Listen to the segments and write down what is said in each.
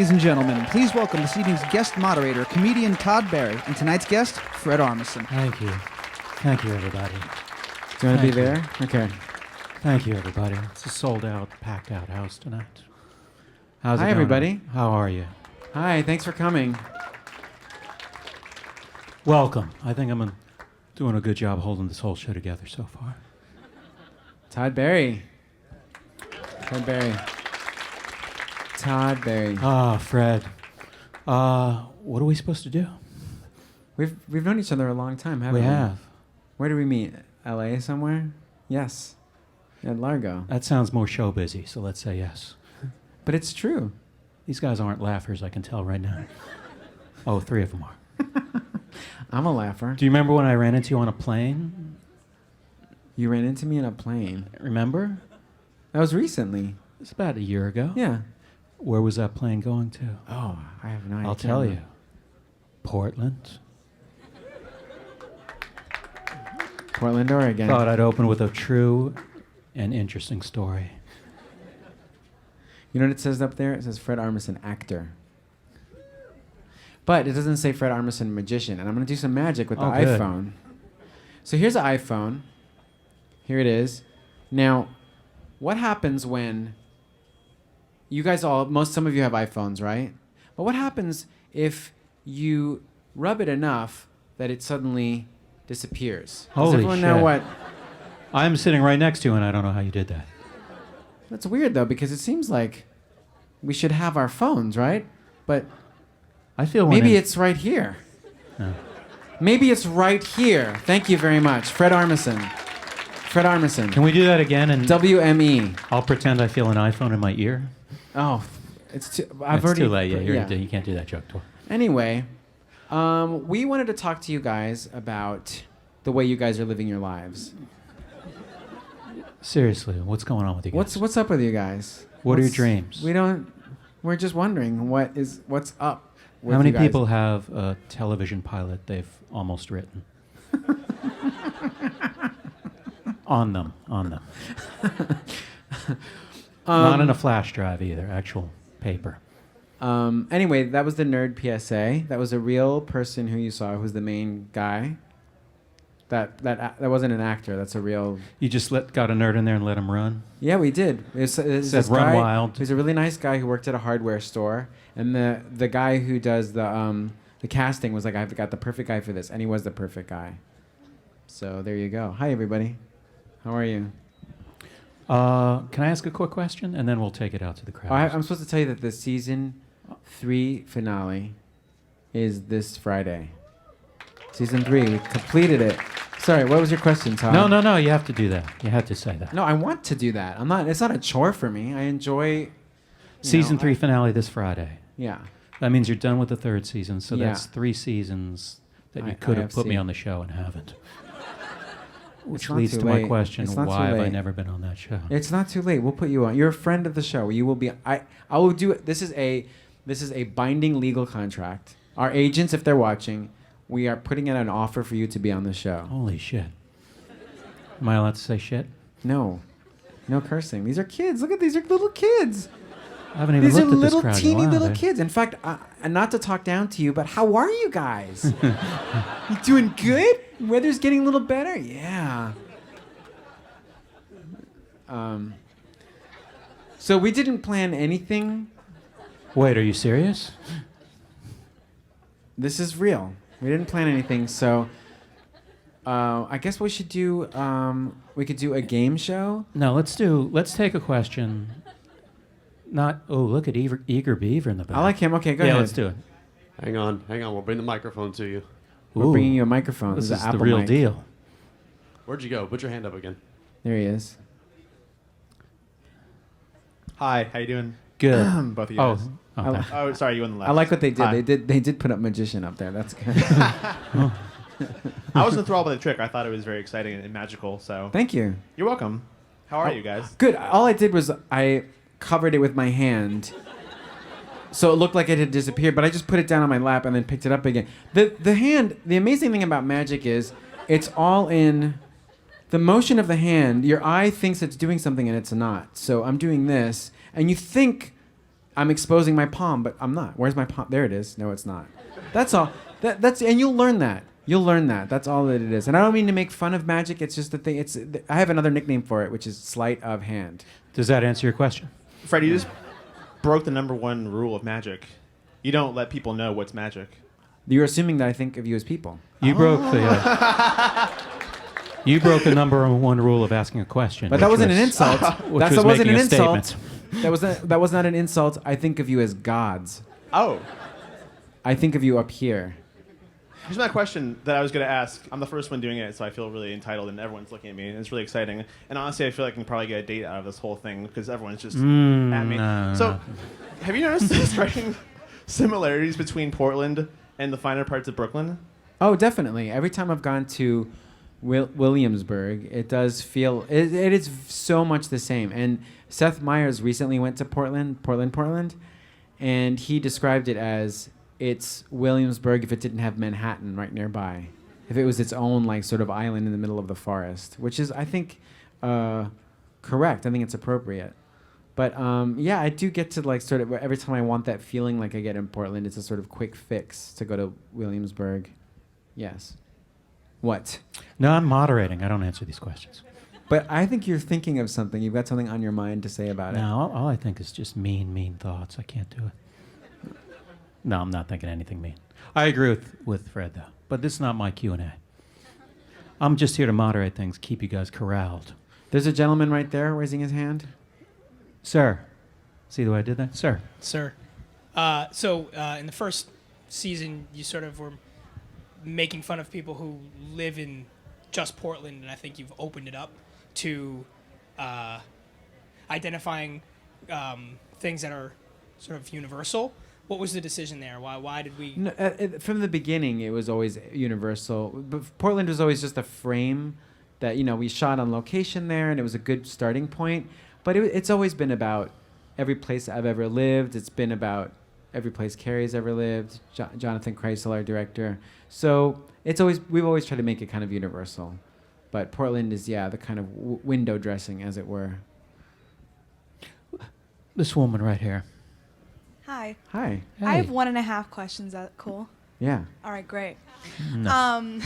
Ladies and gentlemen, please welcome this evening's guest moderator, comedian Todd Barry, and tonight's guest, Fred Armisen. Thank you. Thank you, everybody. Do you want to be Thank you. there? Okay. Thank you, everybody. It's a sold-out, packed-out house tonight. How's it Hi, going? everybody. How are you? Hi, thanks for coming. Welcome. I think I'm doing a good job holding this whole show together so far. Todd Barry. Todd Barry. Todd Barry. Ah, Fred. What are we supposed to do? We've known each other a long time, haven't we? We have. Where did we meet? L.A. somewhere? Yes. At Largo. That sounds more show busy, so let's say yes. But it's true. These guys aren't laughers, I can tell right now. Oh, 3 of them are. I'm a laugher. Do you remember when I ran into you on a plane? You ran into me in a plane. Remember? That was recently. It's about a year ago. Yeah. Where was that plane going to? Oh, I have no idea. I'll tell you. Portland. Portland, Oregon. Thought I'd open with a true and interesting story. You know what it says up there? It says Fred Armisen, actor. But it doesn't say Fred Armisen, magician. And I'm going to do some magic with the good. iPhone. So here's an iPhone. Here it is. Now, what happens when you guys some of you have iPhones, right? But what happens if you rub it enough that it suddenly disappears? Does Holy everyone know shit. what? I'm sitting right next to you, and I don't know how you did that. That's weird, though, because it seems like we should have our phones, right? But I feel maybe it's right here. No. Maybe it's right here. Thank you very much. Fred Armisen. Fred Armisen. Can we do that again? And WME. I'll pretend I feel an iPhone in my ear. Oh, it's too... It's too late. Yeah, you can't do that joke, Tor. Anyway, we wanted to talk to you guys about the way you guys are living your lives. Seriously, what's going on with you guys? What's up with you guys? What are your dreams? We're just wondering what's up with How many you guys. people have a television pilot they've almost written? On them. Not in a flash drive either, actual paper. Anyway, that was the nerd PSA. That was a real person who you saw, who's the main guy. That wasn't an actor. That's a real... You just got a nerd in there and let him run? Yeah, we did. It's Said this run guy, wild. He's a really nice guy who worked at a hardware store, and the guy who does the casting was like, I've got the perfect guy for this, and he was the perfect guy. So there you go. Hi, everybody. How are you? Can I ask a quick question? And then we'll take it out to the crowd. I'm supposed to tell you that the season 3 finale is this Friday. Season 3, we completed it. Sorry, what was your question, Tom? No, you have to do that. You have to say that. No, I want to do that. It's not a chore for me. I enjoy... Season 3 finale this Friday. Yeah. That means you're done with the 3rd season, so Yeah. that's 3 seasons that you I could have have put me seen. on the show and haven't. Which not leads too to my late. question, It's not why too have I late. never been on that show? It's not too late. We'll put you on. You're a friend of the show. You will be... I will do it. This is a binding legal contract. Our agents, if they're watching, we are putting out an offer for you to be on the show. Holy shit. Am I allowed to say shit? No. No cursing. These are kids. Look at these are little kids. I haven't even These are looked at this little crowd in a teeny while, little babe. kids. In fact, and not to talk down to you, but how are you guys? You doing good? Weather's getting a little better? Yeah. So we didn't plan anything. Wait, are you serious? This is real. We didn't plan anything, so I guess we should do. We could do a game show. No, let's take a question. Look at Eager Beaver in the back. I like him. Okay, go yeah, ahead. let's do it. Hang on. We'll bring the microphone to you. We're Ooh, bringing you a microphone. This This is an the Apple real mic. deal. Where'd you go? Put your hand up again. There he is. Hi, how you doing? Good. Both of you Oh, guys. okay. Oh, sorry, you on the left. I like what they did. Hi. They did put up magician up there. That's good. I was enthralled by the trick. I thought it was very exciting and magical. So Thank you. you're welcome. How are you guys? Good. All I did was I covered it with my hand, so it looked like it had disappeared. But I just put it down on my lap and then picked it up again. The hand. The amazing thing about magic is it's all in the motion of the hand. Your eye thinks it's doing something and it's not. So I'm doing this, and you think I'm exposing my palm, but I'm not. Where's my palm? There it is. No, it's not. That's all. That's and you'll learn that. You'll learn that. That's all that it is. And I don't mean to make fun of magic. It's just the thing. I have another nickname for it, which is sleight of hand. Does that answer your question? Fred, you just broke the #1 rule of magic. You don't let people know what's magic. You're assuming that I think of you as people. You broke the. You broke the #1 rule of asking a question. But that wasn't an insult. Which was wasn't making an a insult. statement. That was not an insult. I think of you as gods. Oh. I think of you up here. Here's my question that I was going to ask. I'm the first one doing it, so I feel really entitled, and everyone's looking at me, and it's really exciting. And honestly, I feel like I can probably get a date out of this whole thing because everyone's just at me. So, have you noticed the striking similarities between Portland and the finer parts of Brooklyn? Oh, definitely. Every time I've gone to Williamsburg, it does feel it is so much the same. And Seth Meyers recently went to Portland, and he described it as it's Williamsburg if it didn't have Manhattan right nearby, if it was its own like sort of island in the middle of the forest, which is I think correct. I think it's appropriate. But yeah, I do get to like sort of every time I want that feeling like I get in Portland, it's a sort of quick fix to go to Williamsburg. Yes. What? No, I'm moderating. I don't answer these questions. But I think you're thinking of something. You've got something on your mind to say about it. No, all I think is just mean thoughts. I can't do it. No, I'm not thinking anything mean. I agree with Fred, though. But this is not my Q&A. I'm just here to moderate things, keep you guys corralled. There's a gentleman right there raising his hand. Sir. See the way I did that? Sir. Sir. So in the first season, you sort of were making fun of people who live in just Portland, and I think you've opened it up to identifying things that are sort of universal. What was the decision there? Why did we? No, from the beginning, it was always universal. But Portland was always just a frame that we shot on location there, and it was a good starting point. But it's always been about every place I've ever lived. It's been about every place Carrie's ever lived. Jonathan Kreisel, our director. So we've always tried to make it kind of universal. But Portland is the kind of window dressing, as it were. This woman right here. Hi. Hi. Hey. I have 1.5 questions. Is that cool? Yeah. All right, great. No.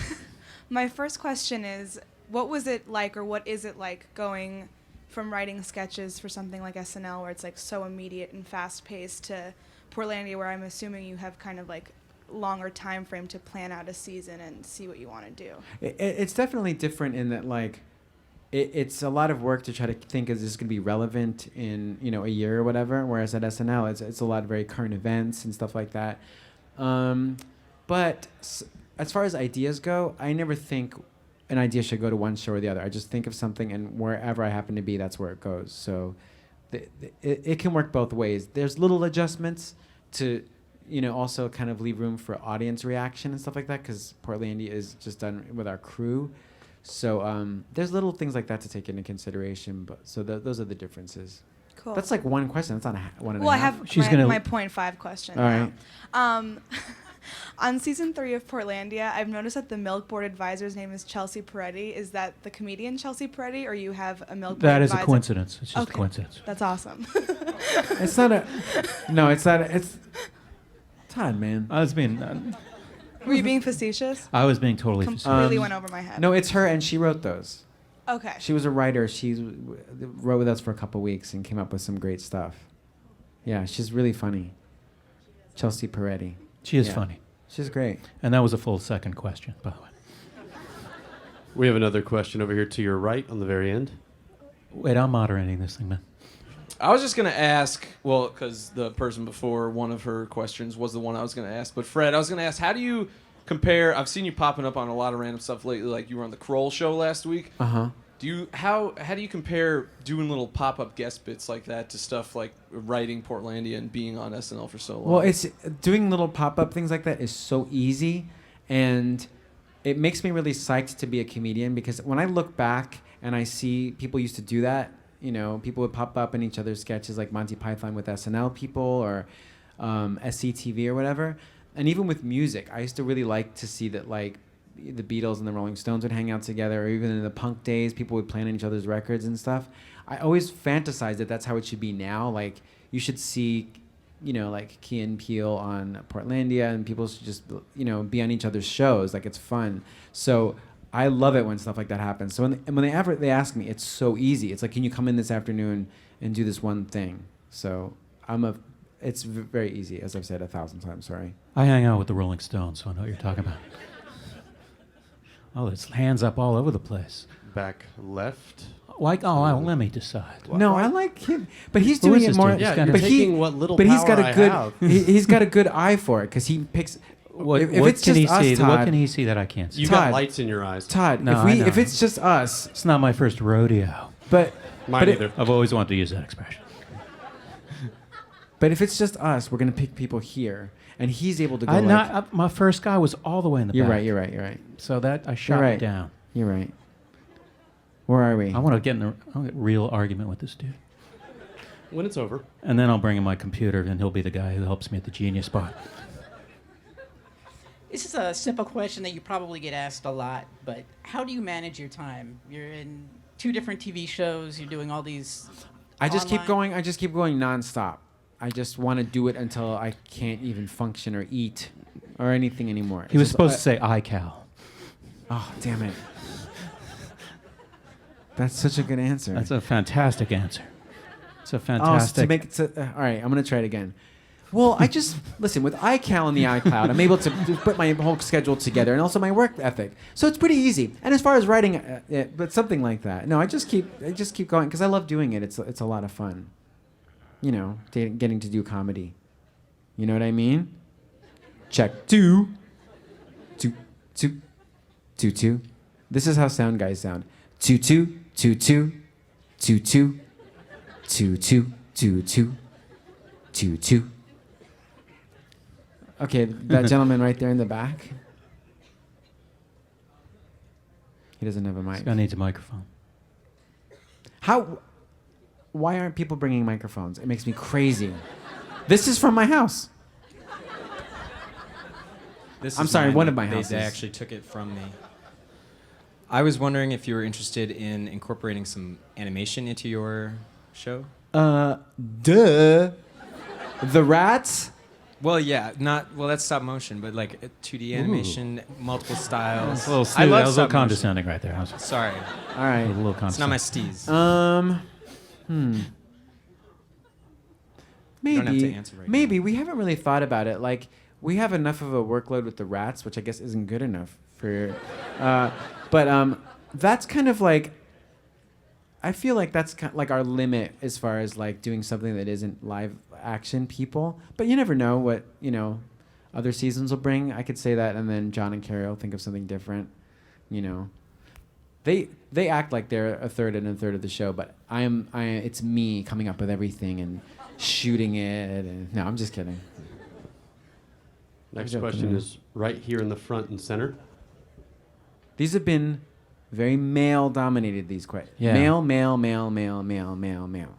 My first question is, what was it like, or what is it like going from writing sketches for something like SNL, where it's like so immediate and fast-paced, to Portlandia, where I'm assuming you have kind of like longer time frame to plan out a season and see what you want to do? It's definitely different in that like it's a lot of work to try to think, is this going to be relevant in a year or whatever, whereas at SNL it's a lot of very current events and stuff like that. But as far as ideas go, I never think an idea should go to one show or the other. I just think of something, and wherever I happen to be, that's where it goes. So it can work both ways. There's little adjustments to also kind of leave room for audience reaction and stuff like that, because Portlandia is just done with our crew. So there's little things like that to take into consideration. But so those are the differences. Cool. That's like one question. That's not one and a Well, I half. have my 0.5 question. All now. right. On season 3 of Portlandia, I've noticed that the milk board advisor's name is Chelsea Peretti. Is that the comedian Chelsea Peretti, or you have a milk board That is advisor? a coincidence. It's just Okay. a coincidence. That's awesome. It's not a. No, it's not. It's Todd, man. I was being facetious? I was being totally facetious. Completely went over my head. No, it's her, and she wrote those. Okay. She was a writer. She wrote with us for a couple weeks and came up with some great stuff. Yeah, she's really funny. Chelsea Peretti. She is Yeah. funny. She's great. And that was a full second question, by the way. We have another question over here to your right on the very end. Wait, I'm moderating this thing, man. I was just going to ask, well, because the person before, one of her questions was the one I was going to ask. But Fred, I was going to ask, how do you compare? I've seen you popping up on a lot of random stuff lately, like you were on the Kroll show last week. Uh-huh. How do you compare doing little pop-up guest bits like that to stuff like writing Portlandia and being on SNL for so long? Well, it's doing little pop-up things like that is so easy, and it makes me really psyched to be a comedian, because when I look back and I see people used to do that, people would pop up in each other's sketches, like Monty Python with SNL people, or SCTV or whatever. And even with music, I used to really like to see that, like, the Beatles and the Rolling Stones would hang out together, or even in the punk days, people would play on each other's records and stuff. I always fantasized that that's how it should be now. Like, you should see like Key and Peele on Portlandia, and people should just, be on each other's shows. Like, it's fun. So I love it when stuff like that happens. So when they ask me, it's so easy. It's like, can you come in this afternoon and do this one thing? So it's very easy, as I've said 1,000 times. Sorry. I hang out with the Rolling Stones, so I know what you're talking about. Oh, there's hands up all over the place. Back left. Let me decide. No, I like him, but he's Who doing is it this more. dude? He's Yeah, got you're a- taking what little but he's got power a good. I have. He's got a good eye for it because he picks. What if what it's can just he us, see? What Todd- can he see that I can't see? You Todd. got lights in your eyes. Todd, No, I know. if it's just us, It's not my first rodeo. but Mine but either. I've always wanted to use that expression. but if it's just us, we're gonna pick people here, and he's able to go. My first guy was all the way in the You're back. right. You're right. You're right. So that I shot You're it right. down. You're right. Where are we? I want to get in a real argument with this dude. When it's over. And then I'll bring in my computer, and he'll be the guy who helps me at the genius spot. This is a simple question that you probably get asked a lot, but how do you manage your time? You're in 2 different TV shows. You're doing all these. I just keep online- going. I just keep going nonstop. I just want to do it until I can't even function or eat or anything anymore. He was supposed to say iCal. Oh, damn it! That's such a good answer. That's a fantastic answer. It's a Oh, fantastic. to make it all right, I'm gonna try it again. Well, I just listen with iCal and the iCloud. I'm able to put my whole schedule together, and also my work ethic. So it's pretty easy. And as far as writing, but something like that. No, I just keep going because I love doing it. It's a lot of fun. Getting to do comedy. You know what I mean? Check 2. This is how sound guys sound. 2 2 2 2 2 2 2 2 2 2 2 2. Okay, that gentleman right there in the back. He doesn't have a mic. This guy needs a microphone. Why aren't people bringing microphones? It makes me crazy. This is from my house. I'm sorry, one of my houses. They actually took it from me. I was wondering if you were interested in incorporating some animation into your show. Duh. The rats? Well, yeah, that's stop motion, but like 2D animation, multiple styles. That's a little I snooty. love That was a stop little motion. condescending right there. Sorry, All right. A little it's not my condescending. steez. Maybe. You don't have to answer right maybe. We haven't really thought about it. Like, we have enough of a workload with the rats, which I guess isn't good enough for. But that's kind of like. I feel like that's kind of like our limit as far as like doing something that isn't live action people. But you never know what other seasons will bring. I could say that, and then John and Carrie will think of something different. They act like they're a third and a third of the show, but it's me coming up with everything and shooting it. And no, I'm just kidding. Next question is right here in the front and center. These have been very male-dominated, these questions. Yeah. Male, male, male, male, male, male, male.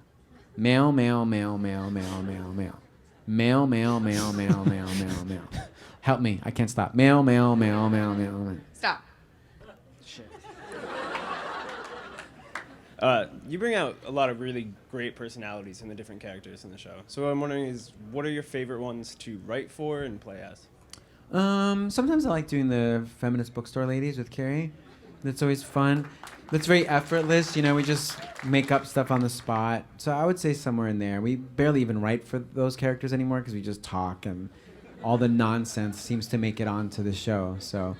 Male, male, male, male, male, male, male. Male, male, male, male, male, male, male. Help me, I can't stop. Male, male, male, male, male, male. Stop. You bring out a lot of really great personalities in the different characters in the show. So what I'm wondering is, what are your favorite ones to write for and play as? Sometimes I like doing the feminist bookstore ladies with Carrie. That's always fun. That's very effortless. We just make up stuff on the spot. So I would say somewhere in there. We barely even write for those characters anymore because we just talk, and all the nonsense seems to make it onto the show. So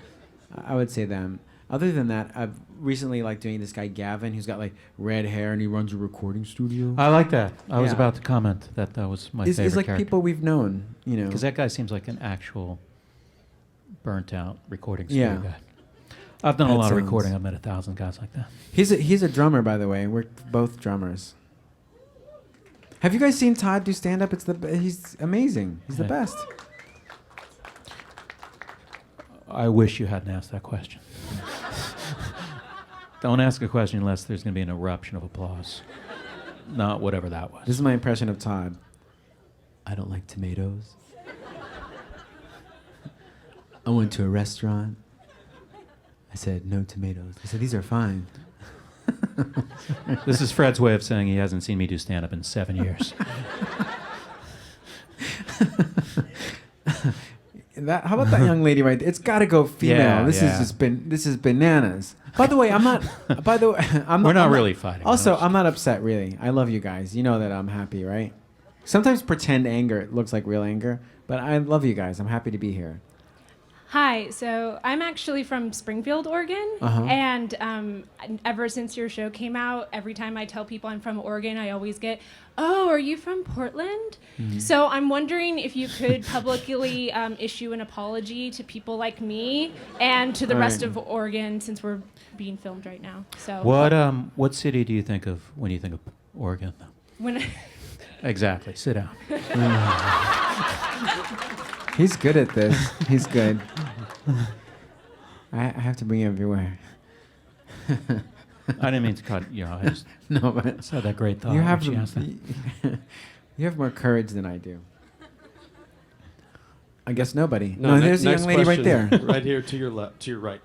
I would say them. Other than that, I've recently liked doing this guy Gavin, who's got like red hair and he runs a recording studio. I like that. I was Yeah. about to comment that was my favorite It's like character. people we've known, Because that guy seems like an actual burnt-out recording studio Yeah. guy. I've done a That lot of sounds- recording. I've met 1,000 guys like that. He's a drummer, by the way. We're both drummers. Have you guys seen Todd do stand-up? He's amazing. He's the Hey. best. I wish you hadn't asked that question. Don't ask a question unless there's going to be an eruption of applause. Not whatever that was. This is my impression of Todd. I don't like tomatoes. I went to a restaurant. I said, no tomatoes. They said, these are fine. This is Fred's way of saying he hasn't seen me do stand-up in 7 years. How about that young lady right there? It's got to go female. Yeah, this yeah. this is bananas. By the way, I'm not. By the way, We're not really fighting. Also, no. I'm not upset really. I love you guys. You know that I'm happy, right? Sometimes pretend anger looks like real anger, but I love you guys. I'm happy to be here. Hi, so I'm actually from Springfield, Oregon, and ever since your show came out, every time I tell people I'm from Oregon, I always get, "Oh, are you from Portland?" So I'm wondering if you could publicly issue an apology to people like me and to the rest of Oregon, since we're being filmed right now. So What city do you think of when you think of Oregon? when Exactly. Sit down. He's good at this. He's good. I have to bring you everywhere. I didn't mean to cut. I just No, but said that great thought. you have when she asked that. you have more courage than I do. I guess nobody. No, There's a next young lady right question, there. right here to your left, to your right.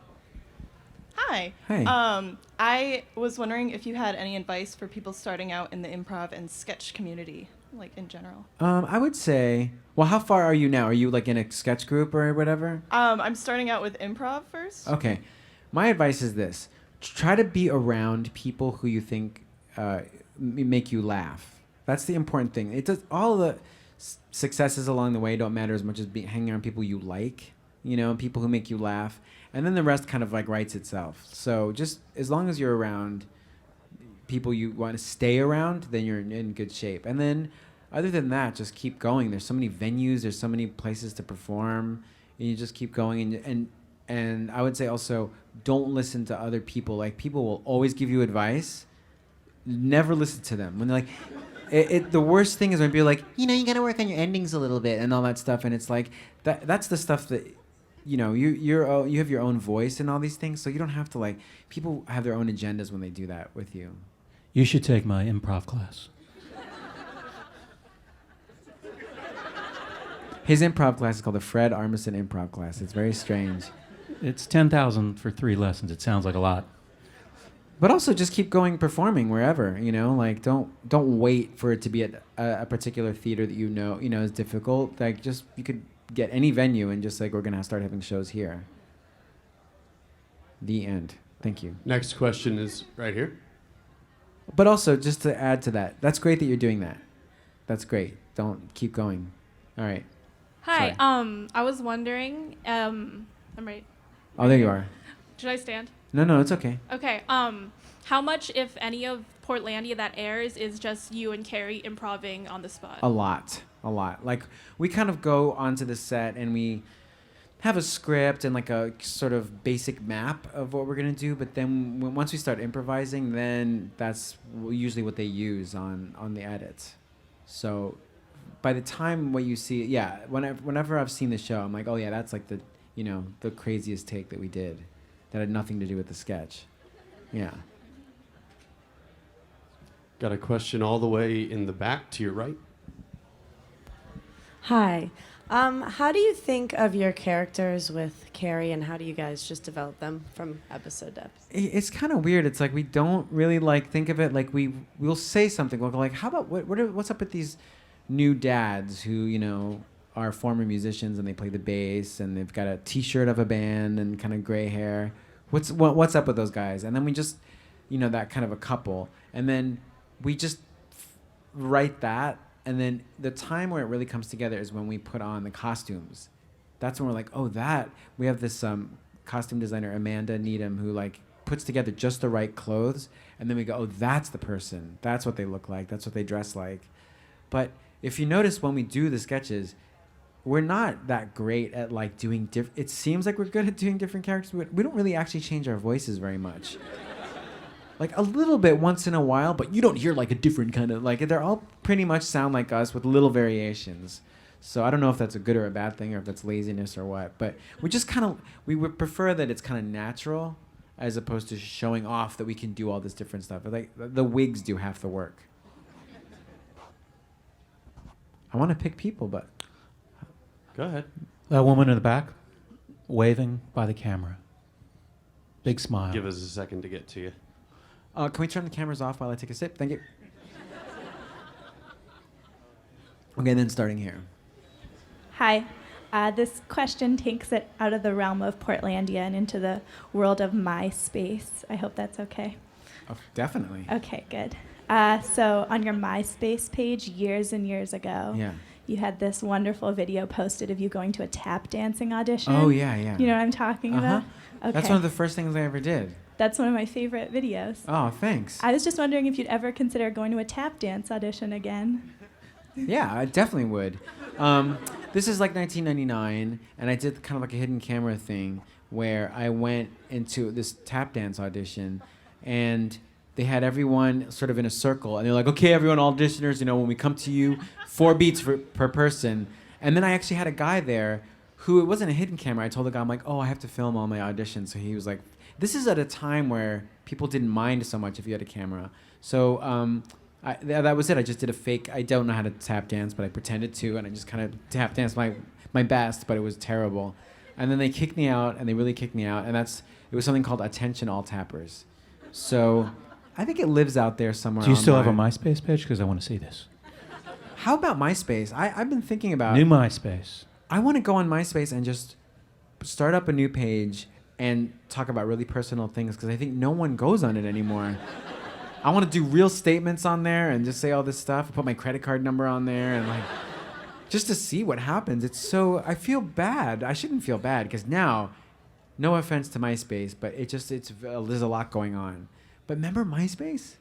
Hi. Hey. I was wondering if you had any advice for people starting out in the improv and sketch community, like in general. I would say, well, how far are you now? Are you like in a sketch group or whatever? I'm starting out with improv first. Okay. My advice is this. Try to be around people who you think make you laugh. That's the important thing. It does all the successes along the way don't matter as much as hanging around people you like, people who make you laugh. And then the rest kind of like writes itself. So just as long as you're around people you want to stay around, then you're in good shape. And then other than that, just keep going. There's so many venues, there's so many places to perform, and you just keep going. And I would say also, don't listen to other people. Like, people will always give you advice. Never listen to them. When they're like, the worst thing is when people are like, you got to work on your endings a little bit and all that stuff. And it's like, that's the stuff that, you have your own voice and all these things. So you don't have to people have their own agendas when they do that with you. You should take my improv class. His improv class is called the Fred Armisen improv class. It's very strange. It's 10,000 for 3 lessons. It sounds like a lot. But also just keep going performing wherever, don't wait for it to be at a particular theater that is difficult. You could get any venue and just we're going to start having shows here. The end. Thank you. Next question is right here. But also, just to add to that, that's great that you're doing that. That's great. Don't keep going. All right. Hi. Sorry. I was wondering. I'm right. Oh, there you are. Should I stand? No, it's okay. Okay. How much, if any, of Portlandia that airs is just you and Carrie improving on the spot? A lot. Like, we kind of go onto the set and we have a script and a sort of basic map of what we're going to do. But then once we start improvising, then that's usually what they use on the edits. So by the time what you see, whenever I've seen the show, I'm like, oh yeah, that's the craziest take that we did that had nothing to do with the sketch. Yeah. Got a question all the way in the back to your right. Hi. How do you think of your characters with Carrie, and how do you guys just develop them from episode to episode? It's kind of weird. It's we don't really think of it we'll say something how about what's up with these new dads who are former musicians and they play the bass and they've got a T-shirt of a band and kind of gray hair. What's up with those guys? And then we just that kind of a couple, and then we just write that. And then the time where it really comes together is when we put on the costumes. That's when we're like, oh, we have this costume designer, Amanda Needham, who puts together just the right clothes. And then we go, oh, that's the person. That's what they look like. That's what they dress like. But if you notice when we do the sketches, we're not that great at doing it seems like we're good at doing different characters, but we don't really actually change our voices very much. A little bit once in a while, but you don't hear a different kind of they're all pretty much sound like us with little variations. So I don't know if that's a good or a bad thing, or if that's laziness or what. But we just we would prefer that it's kind of natural, as opposed to showing off that we can do all this different stuff. The wigs do half the work. I want to pick people, but go ahead. That woman in the back, waving by the camera. Big smile. Give us a second to get to you. Can we turn the cameras off while I take a sip? Thank you. Okay, then starting here. Hi. This question takes it out of the realm of Portlandia and into the world of MySpace. I hope that's okay. Oh, definitely. Okay, good. So on your MySpace page years and years ago, Yeah. you had this wonderful video posted of you going to a tap dancing audition. Oh, yeah, yeah. You know what I'm talking about? Okay. That's one of the first things I ever did. That's one of my favorite videos. Oh, thanks. I was just wondering if you'd ever consider going to a tap dance audition again. Yeah, I definitely would. This is like 1999, and I did kind of like a hidden camera thing where I went into this tap dance audition, and they had everyone sort of in a circle, and they're like, okay, everyone, all auditioners, when we come to you, 4 beats per person. And then I actually had a guy there who, it wasn't a hidden camera. I told the guy, I'm like, oh, I have to film all my auditions. So he was like, this is at a time where people didn't mind so much if you had a camera. So that was it. I just did a fake. I don't know how to tap dance, but I pretended to, and I just kind of tap danced my best, but it was terrible. And then they kicked me out, and they really kicked me out. And it was something called Attention All Tappers. So I think it lives out there somewhere. Do you still have a online. MySpace page? Because I want to see this. How about MySpace? I've been thinking about New MySpace. I want to go on MySpace and just start up a new page and talk about really personal things, because I think no one goes on it anymore. I want to do real statements on there and just say all this stuff, put my credit card number on there, and like just to see what happens. I feel bad. I shouldn't feel bad, because now, no offense to MySpace, but there's a lot going on. But remember MySpace?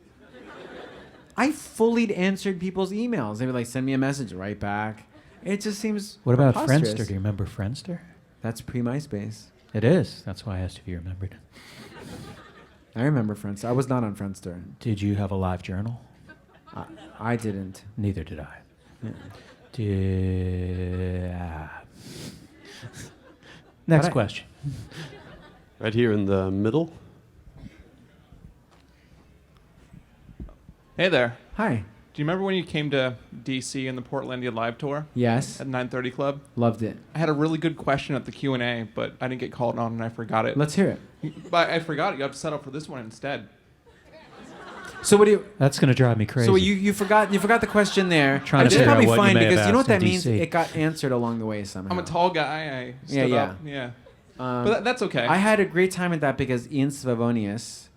I fully answered people's emails. They would like send me a message right back. It just seems What about preposterous. Friendster? Do you remember Friendster? That's pre-MySpace. It is. That's why I asked if you remembered. I remember Friendster. I was not on Friendster. Did you have a live journal? I didn't. Neither did I. Yeah. Next question. Right here in the middle. Hey there. Hi. Do you remember when you came to DC in the Portlandia live tour? Yes. At 9:30 Club? Loved it. I had a really good question at the Q&A, but I didn't get called on and I forgot it. Let's hear it. But I forgot it. You have to set up for this one instead. So what do you? That's gonna drive me crazy. So you forgot the question there. Trying to Which is figure out probably what you fine may have because you know what asked that in means. DC. It got answered along the way somehow. I'm a tall guy. I stood yeah. up. Yeah. But that's okay. I had a great time at that because Ian Slavonius,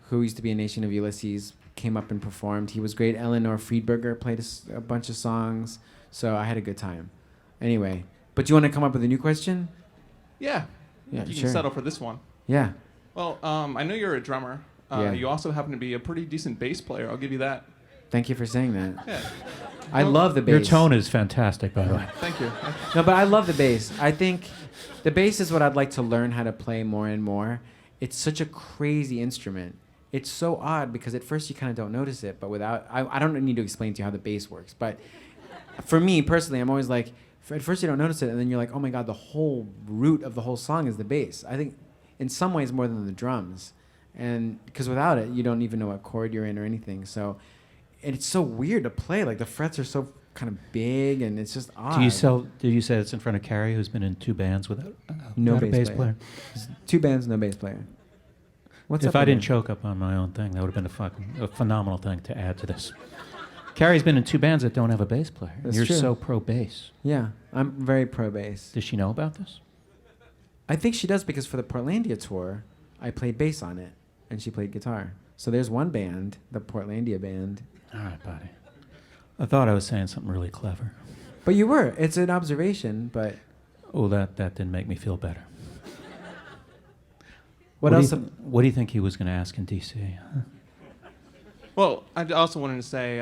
who used to be a Nation of Ulysses, came up and performed. He was great. Eleanor Friedberger played a bunch of songs, so I had a good time. Anyway, but do you want to come up with a new question? Yeah. Yeah, You sure. can settle for this one. Yeah. Well, I know you're a drummer. Yeah. You also happen to be a pretty decent bass player. I'll give you that. Thank you for saying that. Yeah. I love the bass. Your tone is fantastic, by the way. Thank you. No, but I love the bass. I think the bass is what I'd like to learn how to play more and more. It's such a crazy instrument. It's so odd because at first you kind of don't notice it, but I don't need to explain to you how the bass works. But for me personally, I'm always like, at first you don't notice it, and then you're like, oh my God, the whole root of the whole song is the bass. I think in some ways more than the drums. And because without it, you don't even know what chord you're in or anything. So, and it's so weird to play. Like the frets are so kind of big, and it's just odd. Did you say it's in front of Carrie, who's been in 2 bands without No a bass player? 2 bands, no bass player. What's if up I with didn't it? choke up on my own thing, that would have been a phenomenal thing to add to this. Carrie's been in 2 bands that don't have a bass player. That's You're true. so pro bass. Yeah, I'm very pro bass. Does she know about this? I think she does because for the Portlandia tour, I played bass on it, and she played guitar. So there's one band, the Portlandia band. All right, buddy. I thought I was saying something really clever. But you were. It's an observation, but... Oh, that didn't make me feel better. What else? What do you think he was going to ask in D.C.? Huh? Well, I also wanted to say,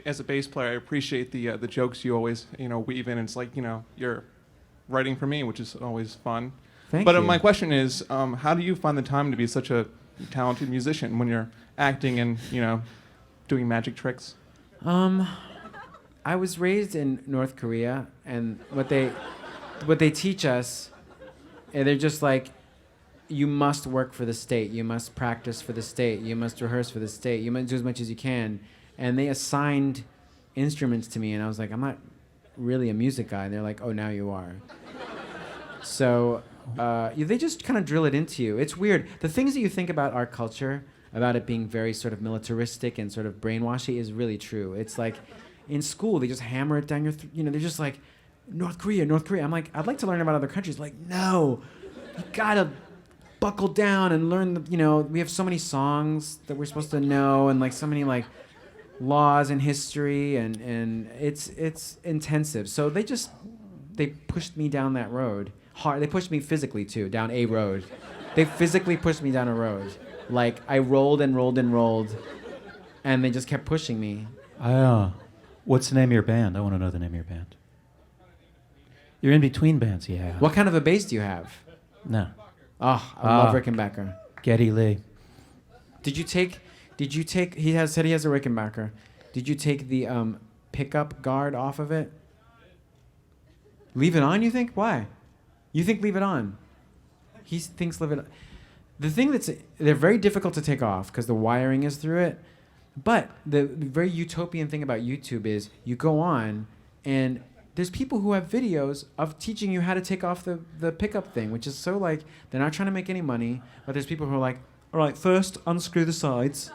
as a bass player, I appreciate the jokes you always weave in. It's like you're writing for me, which is always fun. Thank but you. My question is, how do you find the time to be such a talented musician when you're acting and doing magic tricks? I was raised in North Korea, and what they teach us, and they're just like, you must work for the state, you must practice for the state, you must rehearse for the state, you must do as much as you can. And they assigned instruments to me, and I was like, I'm not really a music guy. And they're like, oh, now you are. So they just kind of drill it into you. It's weird. The things that you think about our culture, about it being very sort of militaristic and sort of brainwashy, is really true. It's like in school, they just hammer it down your they're just like, North Korea. I'm like, I'd like to learn about other countries. Like, no, you gotta buckle down and learn. We have so many songs that we're supposed to know, and like so many like laws and history, and it's intensive. So they pushed me down that road hard. They pushed me physically too, down a road. They physically pushed me down a road. Like I rolled and rolled and rolled, and they just kept pushing me. What's the name of your band? I want to know the name of your band. You're in between bands, yeah. What kind of a bass do you have? No. Oh, I love Rickenbacker. Geddy Lee. Did you take? Said he has a Rickenbacker. Did you take the pickup guard off of it? Leave it on, you think? Why? You think leave it on? He thinks leave it on. The thing they're very difficult to take off because the wiring is through it. But the very utopian thing about YouTube is you go on and there's people who have videos of teaching you how to take off the pickup thing, which is so like, they're not trying to make any money, but there's people who are like, all right, first unscrew the sides.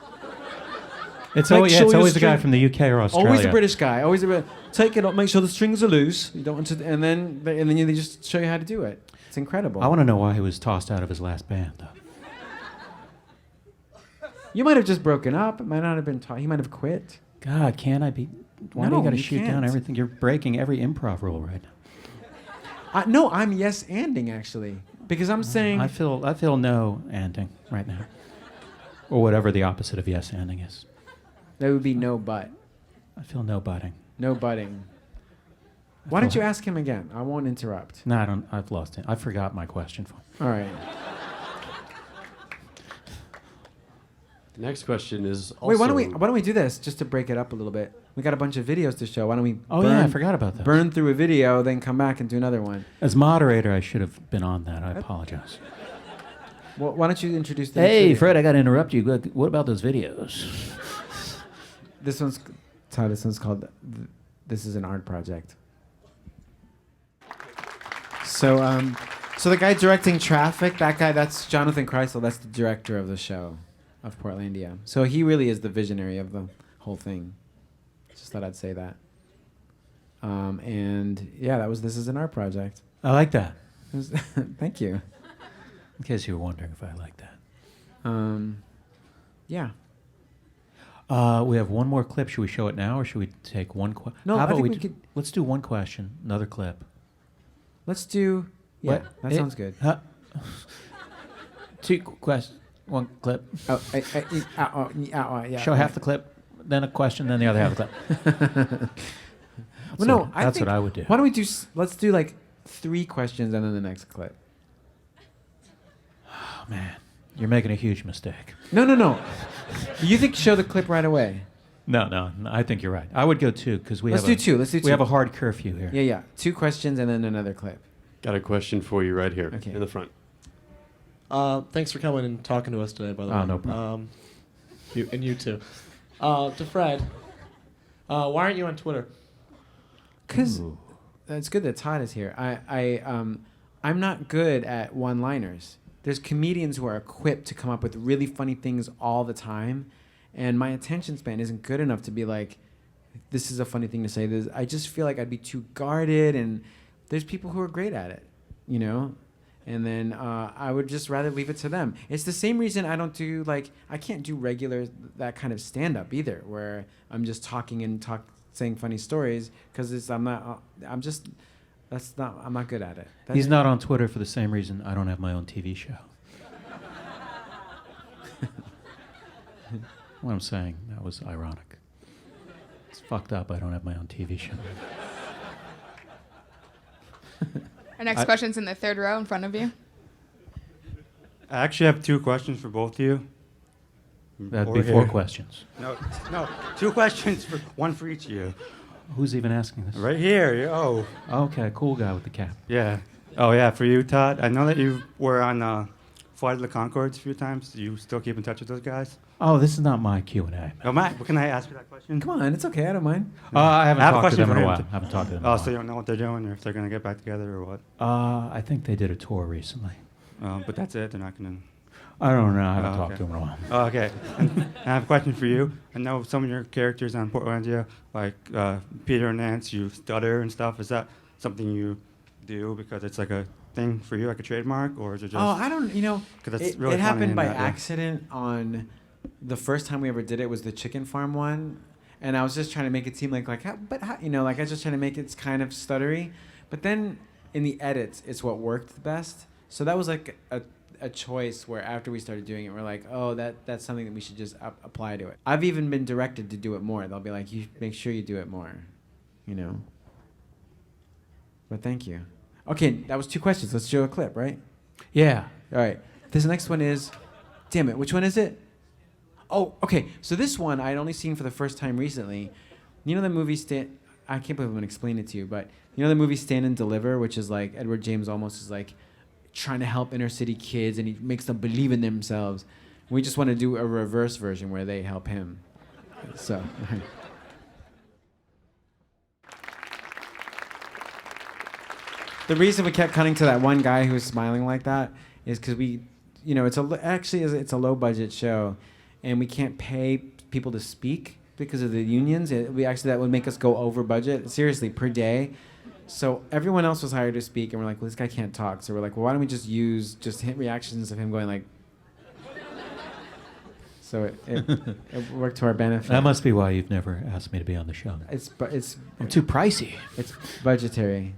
It's always the guy from the UK or Australia. Always the British guy. Take it off, make sure the strings are loose. You don't want to, and then they just show you how to do it. It's incredible. I want to know why he was tossed out of his last band, though. You might have just broken up. It might not have been taught. He might have quit. God, can't I be? Why do you got to shoot down everything? You're breaking every improv rule right now. No, I'm yes-anding actually, because I'm saying. I feel no anding right now, or whatever the opposite of yes-anding is. That would be no but. I feel no butting. No butting. Why don't you ask him again? I won't interrupt. No, I don't. I've lost it. I forgot my question for him. All right. The next question is also... Wait, why don't we do this just to break it up a little bit? We got a bunch of videos to show. Why don't we? I forgot about that. Burn through a video, then come back and do another one. As moderator, I should have been on that. I apologize. Well, why don't you introduce the Hey, Fred, I got to interrupt you. What about those videos? This one's called This is an Art Project. So the guy directing Traffic, that's Jonathan Kreisel. That's the director of the show, of Portlandia. So he really is the visionary of the whole thing. Just thought I'd say that. And yeah, This is an Art Project. I like that. Thank you. In case you were wondering if I like that. Yeah. We have one more clip. Should we show it now, or should we take one question? No, I think we could. Let's do one question, another clip. Let's do. Yeah, that sounds good. Two questions, one clip. Yeah. Show half the clip, then a question, then the other half of the clip. That's what I would do. Why don't we do? Let's do like 3 questions and then the next clip. Oh man, you're making a huge mistake. No. You think show the clip right away? No. I think you're right. I would go 2 because Let's do 2. We have a hard curfew here. Yeah. 2 questions and then another clip. Got a question for you right here in the front. Thanks for coming and talking to us today, by the way. No problem. You too. To Fred, why aren't you on Twitter? Because it's good that Todd is here. I'm not good at one-liners. There's comedians who are equipped to come up with really funny things all the time, and my attention span isn't good enough to be like, this is a funny thing to say. I just feel like I'd be too guarded, and there's people who are great at it, And then I would just rather leave it to them. It's the same reason I don't do I can't do regular that kind of stand-up either, where I'm just talking and saying funny stories because I'm not good at it. He's not on Twitter for the same reason I don't have my own TV show. What I'm saying, that was ironic. It's fucked up I don't have my own TV show. Our next question's in the third row in front of you. I actually have 2 questions for both of you. That'd be 4 questions. No, 2 questions, one for each of you. Who's even asking this? Right here. Oh. Okay, cool guy with the cap. Yeah. Oh, yeah, for you, Todd. I know that you were on Flight of the Conchords a few times. Do you still keep in touch with those guys? Oh, this is not my Q&A. Oh, can I ask you that question? Come on, it's okay. I don't mind. I haven't talked to them in a while. So you don't know what they're doing, or if they're going to get back together, or what? I think they did a tour recently. But that's it? They're not going to... I don't know. I haven't talked to them in a while. Oh, okay. And I have a question for you. I know some of your characters on Portlandia, like Peter and Nance, you stutter and stuff. Is that something you do because it's like a thing for you, like a trademark, or is it just? Oh, I don't. Because It, really it funny happened in by that way. accident on the first time we ever did it was the chicken farm one, and I was just trying to make it seem like I was just trying to make it kind of stuttery, but then in the edits, it's what worked the best. So that was like a choice where after we started doing it, we're like, oh, that's something that we should just apply to it. I've even been directed to do it more. They'll be like, you make sure you do it more, But thank you. Okay, that was 2 questions. Let's show a clip, right? Yeah. All right. This next one is, damn it, which one is it? Oh, okay. So this one I'd only seen for the first time recently. You know the movie I can't believe I'm gonna explain it to you, but you know the movie Stand and Deliver, which is like Edward James Olmos is like trying to help inner city kids and he makes them believe in themselves. We just want to do a reverse version where they help him. So. The reason we kept cutting to that one guy who was smiling like that is because it's a low budget show, and we can't pay people to speak because of the unions. That would make us go over budget, seriously, per day. So everyone else was hired to speak, and we're like, well, this guy can't talk. So we're like, well, why don't we just hit reactions of him going like. So it worked to our benefit. That must be why you've never asked me to be on the show. I'm too pricey. It's budgetary,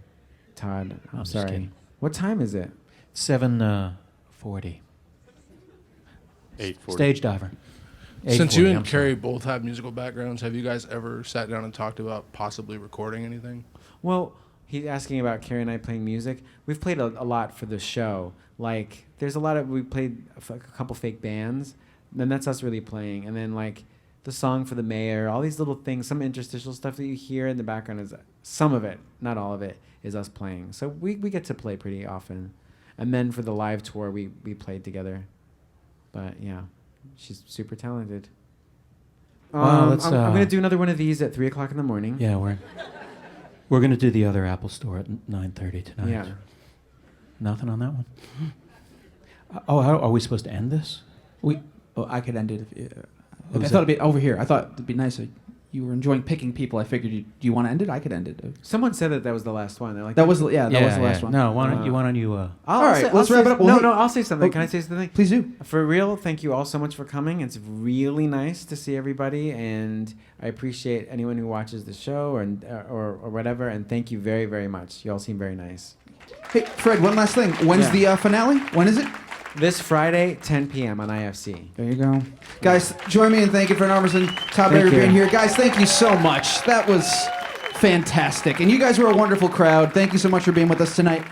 Todd. I'm just sorry. kidding. What time is it? 7:40. 8:40. Stage diver. Since you 8:40, and I'm sorry. Carrie both have musical backgrounds, have you guys ever sat down and talked about possibly recording anything? Well, he's asking about Carrie and I playing music. We've played a lot for the show. Like, we played a couple fake bands. Then that's us really playing. And then, like, the song for the mayor, all these little things, some interstitial stuff that you hear in the background is some of it, not all of it, is us playing. So we get to play pretty often. And then for the live tour, we played together. But, yeah, she's super talented. Well, I'm going to do another one of these at 3 o'clock in the morning. Yeah, we're going to do the other Apple Store at 9:30 tonight. Yeah. Nothing on that one? Are we supposed to end this? I could end it. I thought it'd be over here. I thought it'd be nice. You were enjoying picking people. I figured do you want to end it? I could end it. Someone said that was the last one. They're like, that was the last one. No, why don't you? All right, let's wrap it up. I'll say something. Can I say something? Please do. For real, thank you all so much for coming. It's really nice to see everybody, and I appreciate anyone who watches the show or whatever. And thank you very, very much. You all seem very nice. Hey, Fred, one last thing. When's the finale? When is it? This Friday, 10 p.m. on IFC. There you go. Guys, join me in thanking Fred Armisen, Todd Barry, for being here. Guys, thank you so much. That was fantastic. And you guys were a wonderful crowd. Thank you so much for being with us tonight.